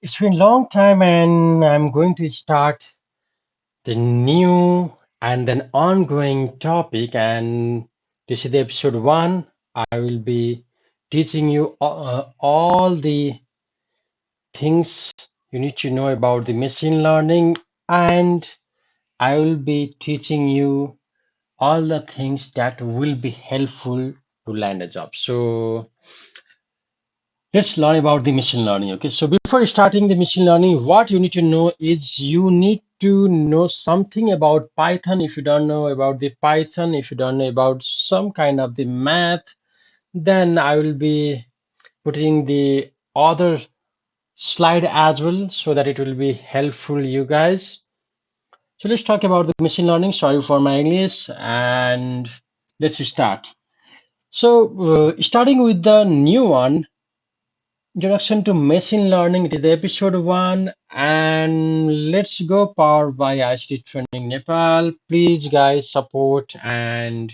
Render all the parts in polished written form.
It's been a long time, and I'm going to start the new and then ongoing topic. And this is the episode one. I will be teaching you all the things you need to know about the machine learning, and I will be teaching you all the things that will be helpful to land a job. So let's learn about the machine learning. Okay, so before starting the machine learning, what you need to know is you need to know something about Python. If you don't know about the Python, if you don't know about some kind of the math, then I will be putting the other slide as well so that it will be helpful you guys. So let's talk about the machine learning. Sorry for my English, and let's start. So starting with the new one, introduction to machine learning. It is the episode one, and let's go powered by ICT Training Nepal. Please, guys, support and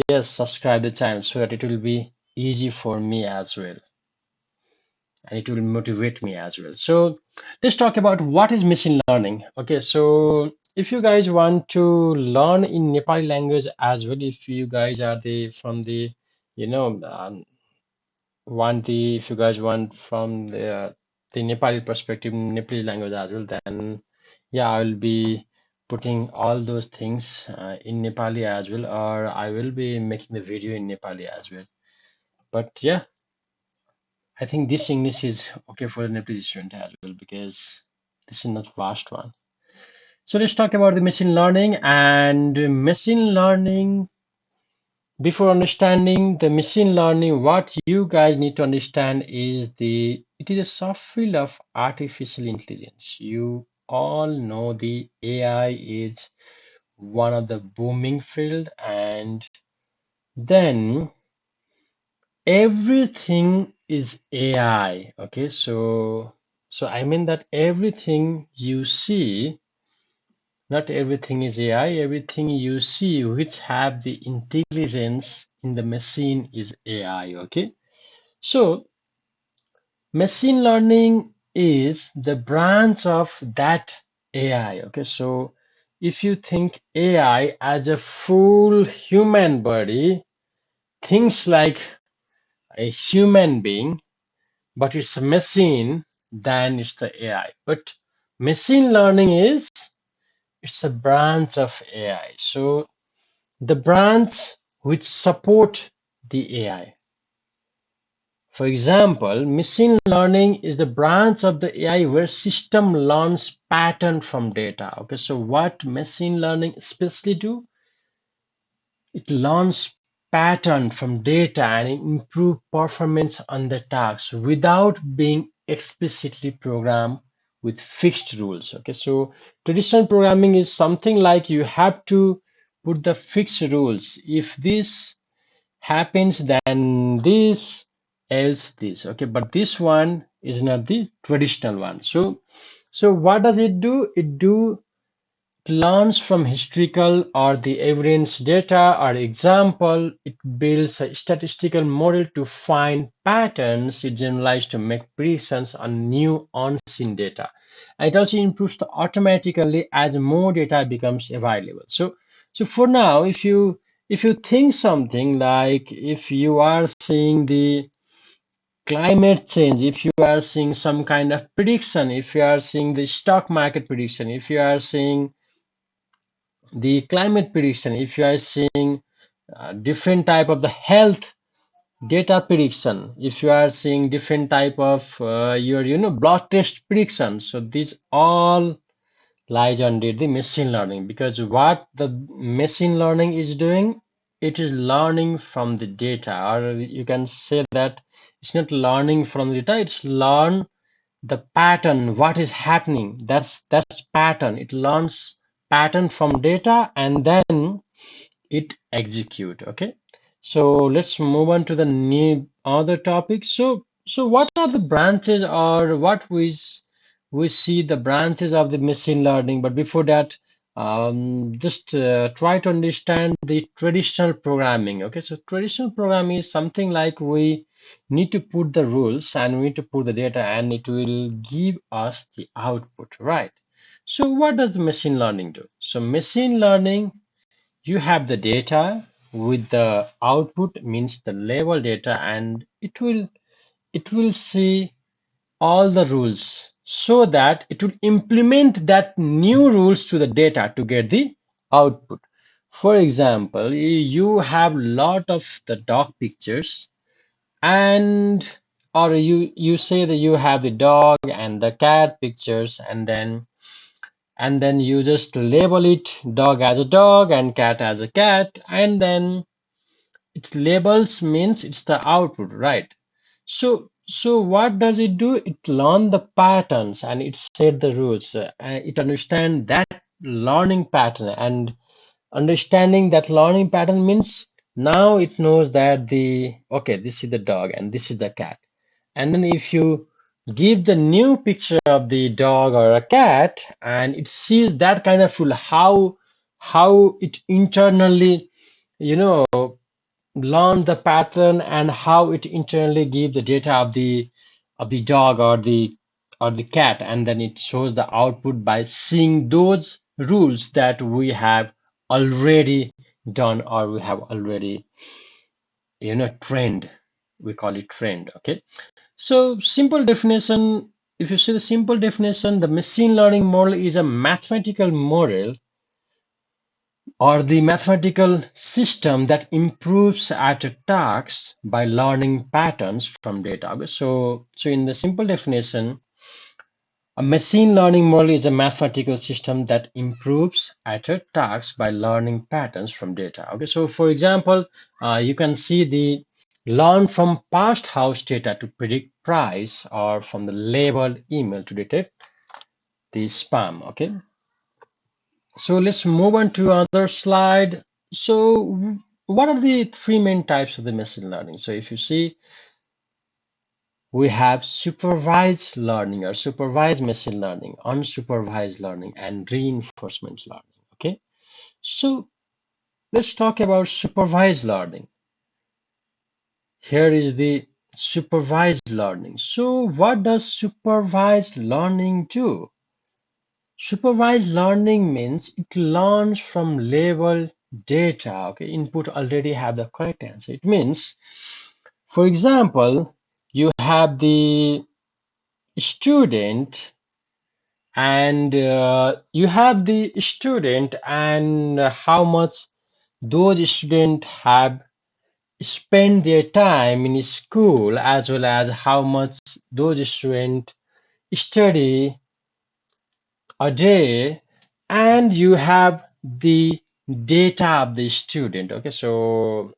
yes, subscribe the channel so that it will be easy for me as well, and it will motivate me as well. So let's talk about what is machine learning. Okay, so if you guys want to learn in Nepali language as well, if you guys are the from the you know want the if you guys want from the Nepali perspective, Nepali language as well, then yeah, I will be putting all those things in Nepali as well, or I will be making the video in Nepali as well. But yeah, I think this English is okay for a Nepali student as well because this is not vast one. So let's talk about the machine learning and machine learning. Before understanding the machine learning, what you guys need to understand is it is a subfield of artificial intelligence. You all know the AI is one of the booming field, and then everything is AI. Okay, so I mean that everything you see, not everything is AI, everything you see which have the intelligence in the machine is AI, okay? So machine learning is the branch of that AI, okay? So if you think AI as a full human body, things like a human being, but it's a machine, then it's the AI. But machine learning is it's a branch of AI. So the branch which support the AI. For example, machine learning is the branch of the AI where system learns pattern from data. Okay, so what machine learning especially do? It learns pattern from data and improve performance on the tasks without being explicitly programmed with fixed rules. Okay, so traditional programming is something like you have to put the fixed rules. If this happens, then this, else this. Okay, but this one is not the traditional one. So what does it do? It learns from historical or the evidence data or example. It builds a statistical model to find patterns. It generalizes to make predictions on new unseen data. It also improves the automatically as more data becomes available. So for now, if you think something like if you are seeing the climate change, if you are seeing some kind of prediction, if you are seeing the stock market prediction, if you are seeing the climate prediction, if you are seeing different type of the health data prediction, if you are seeing different type of your blood test prediction, so these all lies under the machine learning, because what the machine learning is doing, it is learning from the data, or you can say that it's not learning from the data, it's learn the pattern, what is happening. That's pattern. It learns pattern from data and then it execute. Okay, so let's move on to the new other topic. So what are the branches, or what we see the branches of the machine learning? But before that, just try to understand the traditional programming. Okay, so traditional programming is something like need to put the rules and we need to put the data and it will give us the output, right? So what does the machine learning do? So machine learning, you have the data with the output means the label data, and it will see all the rules so that it will implement that new rules to the data to get the output. For example, you have lot of the dog pictures, and or you say that you have the dog and the cat pictures, and then you just label it dog as a dog and cat as a cat, and then its labels means it's the output, right? So what does it do? It learn the patterns and it set the rules. It understand that learning pattern, and understanding that learning pattern means now it knows that the okay, this is the dog and this is the cat. And then if you give the new picture of the dog or a cat and it sees that kind of rule, how it internally, you know, learn the pattern and how it internally give the data of the dog or the cat, and then it shows the output by seeing those rules that we have already done or we have already trained. We call it trained. Okay, so simple definition, if you see the simple definition, the machine learning model is a mathematical model or the mathematical system that improves at a task by learning patterns from data. Okay, so in the simple definition, a machine learning model is a mathematical system that improves at a task by learning patterns from data. Okay, so for example, you can see the learn from past house data to predict price, or from the labeled email to detect the spam. Okay, so let's move on to another slide. So what are the three main types of the machine learning? So if you see, we have supervised learning or supervised machine learning, unsupervised learning, and reinforcement learning. Okay, so let's talk about supervised learning. Here is the supervised learning. So what does supervised learning do? Supervised learning means it learns from labeled data. Okay, input already have the correct answer. It means, for example, you have the student and how much those students have spent their time in school, as well as how much those students study a day, and you have the data of the student. Okay, so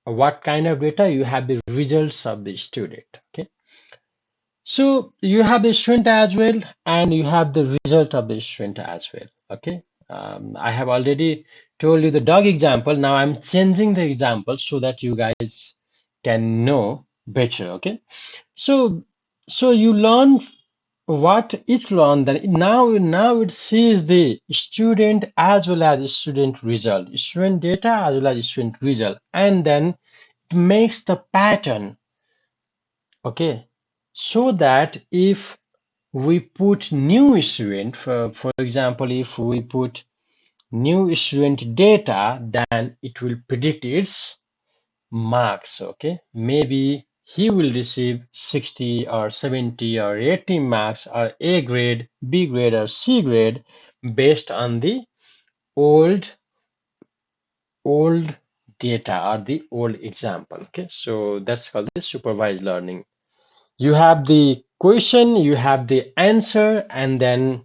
what kind of data? You have the results of the student. Okay, so you have the student as well, and you have the result of the student as well. Okay, I have already told you the dog example. Now I'm changing the example so that you guys can know better. Okay, so you learn what it learned, then now it sees the student as well as student result, student data as well as student result, and then it makes the pattern. Okay, so that if we put new student, for example, if we put new student data, then it will predict its marks. Okay, maybe he will receive 60 or 70 or 80 marks, or A grade, B grade, or C grade, based on the old old data or the old example. Okay, so that's called the supervised learning. You have the question, you have the answer, and then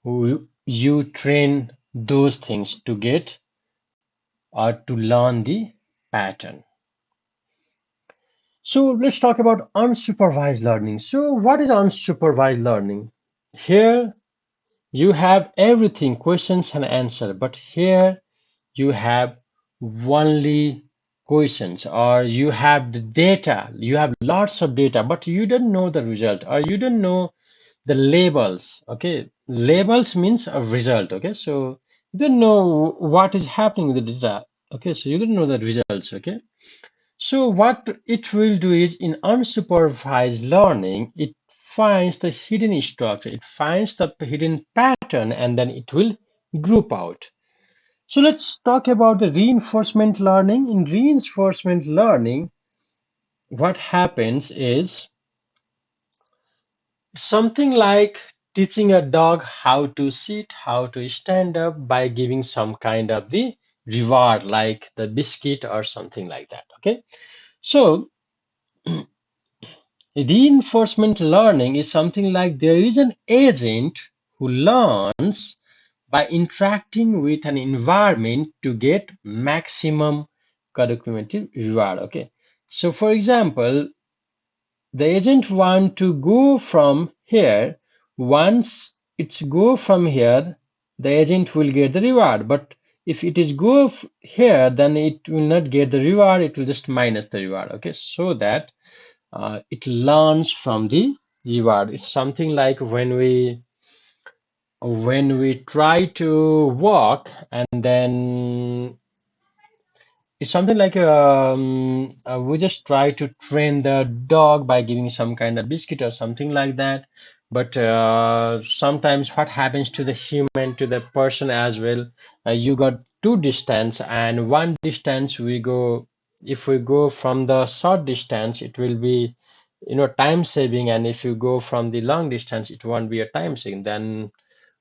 you train those things to get or to learn the pattern. So let's talk about unsupervised learning. So what is unsupervised learning? Here you have everything, questions and answer, but here you have only questions, or you have the data, you have lots of data, but you don't know the result, or you don't know the labels. Okay, labels means a result. Okay, so you don't know what is happening with the data. Okay, so you don't know the results. Okay, So what it will do is in unsupervised learning, it finds the hidden structure, it finds the hidden pattern, and then it will group out. So let's talk about the reinforcement learning. In reinforcement learning, what happens is something like teaching a dog how to sit, how to stand up by giving some kind of the reward like the biscuit or something like that. Okay. So reinforcement learning is something like there is an agent who learns by interacting with an environment to get maximum cognitive reward. Okay. So for example, the agent want to go from here. Once it's go from here, the agent will get the reward. But if it is go here, then it will not get the reward. It will just minus the reward. Okay, so that it learns from the reward. It's something like when we try to walk and then it's something like we just try to train the dog by giving some kind of biscuit or something like that. But sometimes what happens to the human, to the person as well, you got two distance and one distance we go, if we go from the short distance, it will be, time saving. And if you go from the long distance, it won't be a time saving. Then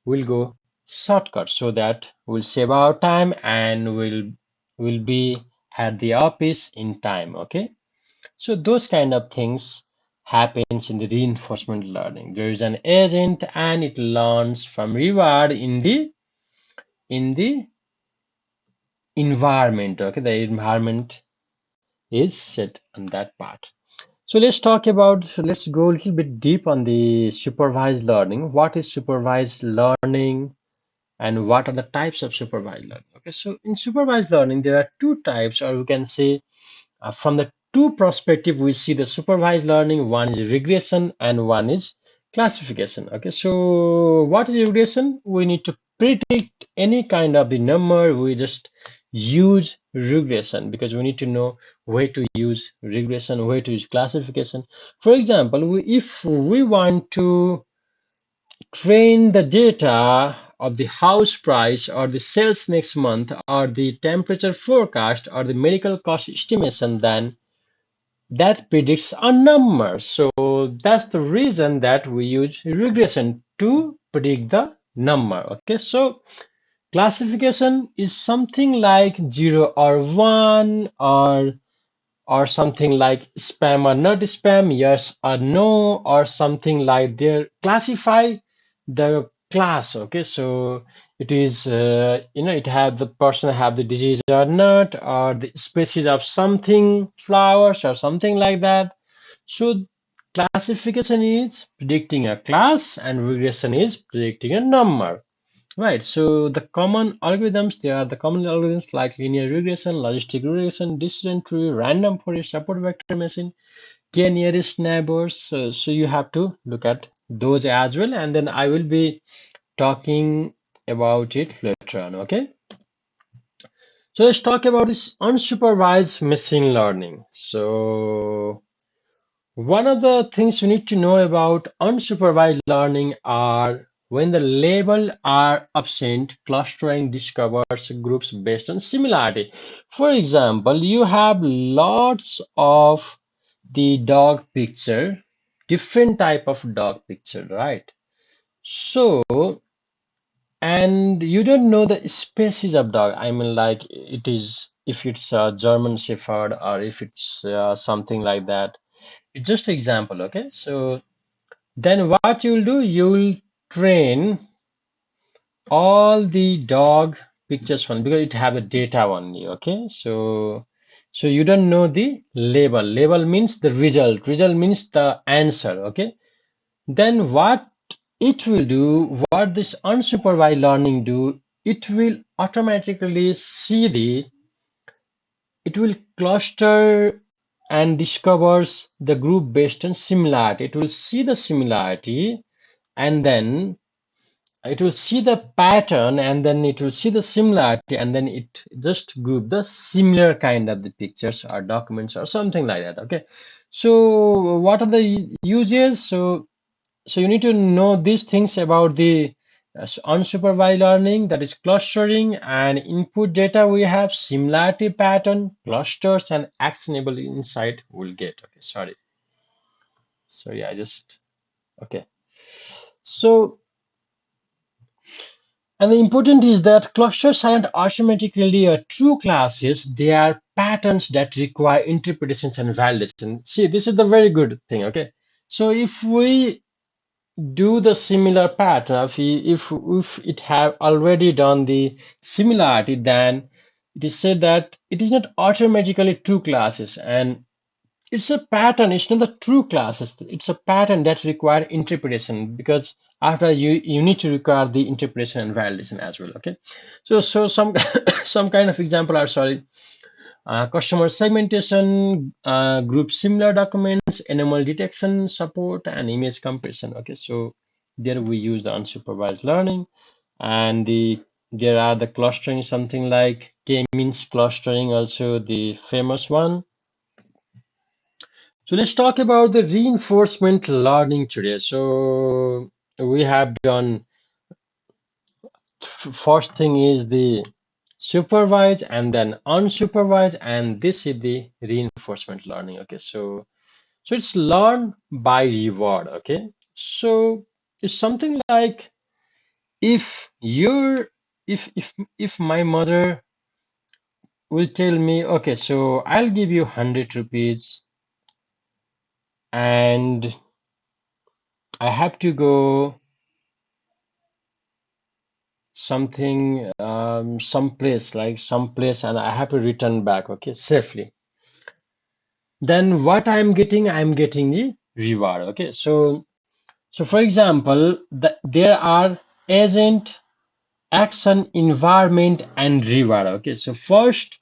we'll go shortcut so that we'll save our time and we'll be at the office in time. Okay, so those kind of things happens in the reinforcement learning. There is an agent and it learns from reward in the environment. Okay, the environment is set on that part. So let's go a little bit deep on the supervised learning. What is supervised learning and what are the types of supervised learning? Okay, so in supervised learning, there are two types, or we can say from the two perspective, we see the supervised learning. One is regression and one is classification. Okay, so what is regression? We need to predict any kind of the number. We just use regression because we need to know where to use regression, where to use classification. For example, if we want to train the data of the house price or the sales next month or the temperature forecast or the medical cost estimation, then that predicts a number. So that's the reason that we use regression to predict the number. Okay, so classification is something like 0 or 1 or something like spam or not spam, yes or no, or something like they classify the class. Okay, so it is it have the person have the disease or not, or the species of something, flowers or something like that. So classification is predicting a class and regression is predicting a number. Right, so the common algorithms, there are the common algorithms like linear regression, logistic regression, decision tree, random forest, support vector machine, k nearest neighbors. So you have to look at those as well, and then I will be talking about it later on. Okay, so let's talk about this unsupervised machine learning. So one of the things you need to know about unsupervised learning are when the label are absent, clustering discovers groups based on similarity. For example, you have lots of the dog picture, different type of dog picture, right? So, and you don't know the species of dog. I mean, like it is, if it's a German Shepherd or if it's something like that. It's just an example, okay? So then what you'll do, you'll train all the dog pictures one because it have the data only, okay? So you don't know the label. Label means the result. Result means the answer, okay? Then what it will do, what this unsupervised learning do, it will automatically see it will cluster and discovers the group based on similarity. It will see the similarity and then it will see the pattern and then it will see the similarity and then it just group the similar kind of the pictures or documents or something like that. Okay, so what are the uses? So you need to know these things about the unsupervised learning, that is clustering and input data. We have similarity pattern, clusters, and actionable insight we'll get. Okay, sorry, I just okay. So and the important is that clusters aren't automatically true classes. They are patterns that require interpretations and validation. See, this is the very good thing. Okay, so if we do the similar pattern, if it have already done the similarity, then it is said that it is not automatically true classes, and it's a pattern. It's not the true classes. It's a pattern that require interpretation, because after you need to require the interpretation and validation as well. Okay, so some some kind of example are, sorry, customer segmentation, group similar documents, anomaly detection support, and image compression. Okay, so there we use the unsupervised learning, and there are the clustering, something like k-means clustering, also the famous one. So let's talk about the reinforcement learning today. So we have done, first thing is the supervised and then unsupervised, and this is the reinforcement learning. Okay, so it's learn by reward. Okay, so it's something like, if you're if my mother will tell me, okay, so I'll give you 100 rupees and I have to go something, some place, and I have to return back, okay, safely. Then what I'm getting the reward. Okay, so for example, there are agent, action, environment, and reward. Okay, so first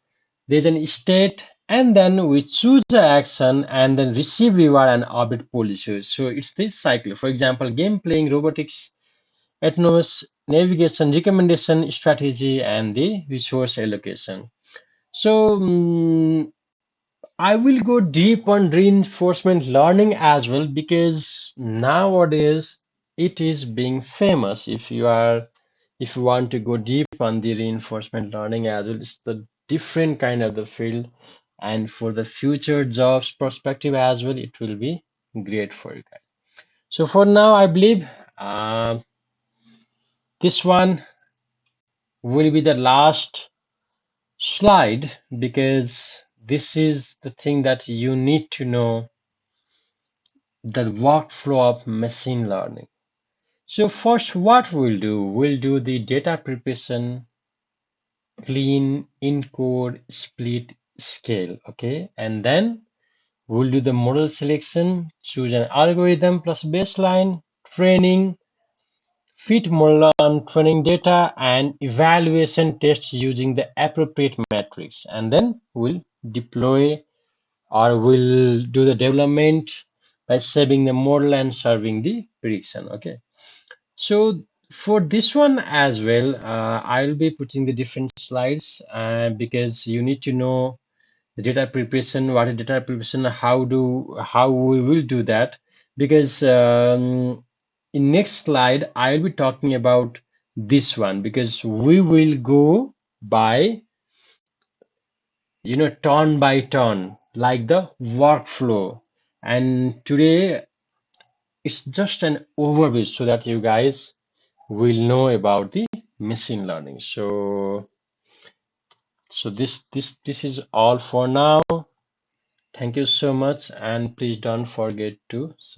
there's an state, and then we choose the action, and then receive reward and update policy. So it's this cycle. For example, game playing, robotics, autonomous navigation, recommendation, strategy, and the resource allocation. So I will go deep on reinforcement learning as well, because nowadays it is being famous. If you want to go deep on the reinforcement learning as well, it's the different kind of the field, and for the future jobs perspective as well, it will be great for you guys. So for now, I believe this one will be the last slide, because this is the thing that you need to know, the workflow of machine learning. So first, what we'll do the data preparation, clean, encode, split, scale, okay? And then we'll do the model selection, choose an algorithm plus baseline, training, fit model on training data, and evaluation tests using the appropriate metrics. And then we'll deploy, or we'll do the development by saving the model and serving the prediction, okay? So for this one as well, I'll be putting the different slides, because you need to know the data preparation, what is data preparation, how we will do that, because in next slide I'll be talking about this one, because we will go by, turn by turn, like the workflow. And today it's just an overview so that you guys will know about the machine learning. So this is all for now. Thank you so much, and please don't forget to subscribe.